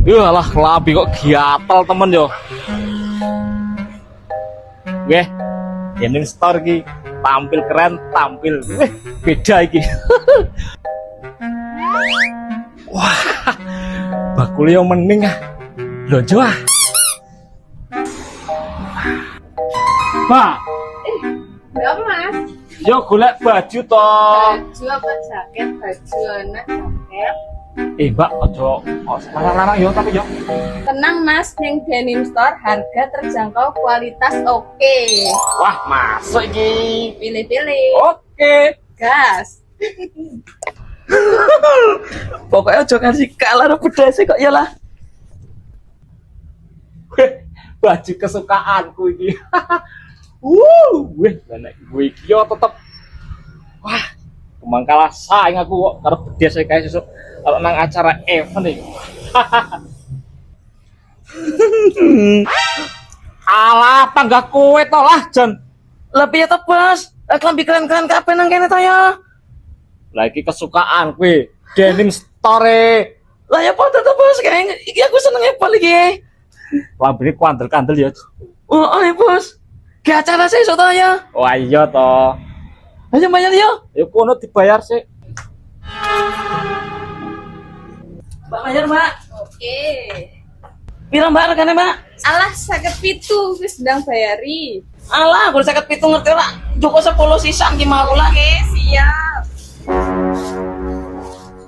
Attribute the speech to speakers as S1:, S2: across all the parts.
S1: Yalah, labi kok gatel temen yo. Nggih. Denim Store iki tampil keren, tampil beda iki. Wah, bakul yo mending ah. Blonjo ah. Pak,
S2: Berapa mas?
S1: yo golek baju to.
S2: Baju apa jaket? Baju anak jaket.
S1: Mbak, ojo larang-larang yo tapi yo.
S2: Tenang mas, yang Denim Store harga terjangkau, kualitas oke.
S1: Wah, masuk iki.
S2: Pilih-pilih.
S1: Oke.
S2: Gas.
S3: Pokoknya ojo ngasih kalah pedase kok ya lah.
S1: Baju kesukaanku iki. Wih, nek gue iki yo tetep. Wah, kemang kalah saing aku kok karo bedes kae sesuk kalau nang acara event iki. Alah, tangga kowe to lah, Jon.
S3: Lebih ya Bos. Klambi keren-keren kabeh nang kene to ya.
S1: Lah iki kesukaan kowe. Denim Store.
S3: Lah ya padha to Bos, kayak iki aku senenge pol iki.
S1: Lambene kandel-kandel ya.
S3: Oh, ya Bos. Ke acara sih to ya.
S1: Wah iya to.
S3: Ayo bayar yo.
S1: Ya kono dibayar sih.
S3: Mbak bayar, Mbak.
S2: Oke.
S3: Pira Mbak regane, Mbak?
S2: Alah, sakit pitu, wis sedang bayari.
S3: Alah, gue sakit pitu ngerti ora. Joko 10 sisan ki mau lah.
S2: Oke, siap.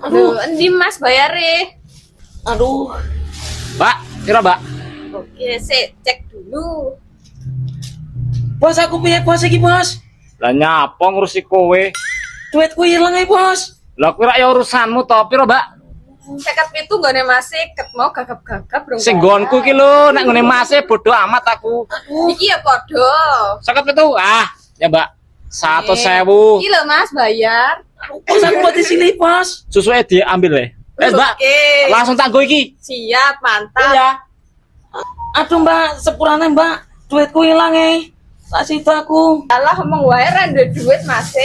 S3: Aduh,
S2: Endi mas bayari?
S3: aduh.
S1: Mbak, kira Mbak.
S2: Oke, cek dulu.
S3: Bos aku piye Bos iki, Bos?
S1: Lah nyapa ngurusi kowe?
S3: Duitku ilang ya, Bos.
S1: Lah kira ya urusanmu to, piro, Mbak?
S2: Sakit pitu gak mas ket mau gagap-gagap dong.
S1: Sing nggonku iki lho, nek ngene Mase bodo amat aku.
S2: Iki ya podo.
S1: Sakit itu. Ah, ya Mbak. 100.000.
S2: Iki lho mas bayar.
S3: Bos aku buat di sini, Bos.
S1: Susuke diambil le. Mbak.
S2: Oke.
S1: Langsung tanggo iki.
S2: Siap, mantap.
S1: Iya.
S3: Aduh, Mbak, sepurane, Mbak. Duitku hilang Tak situ aku.
S2: Alah ngomong wae ra duit mas.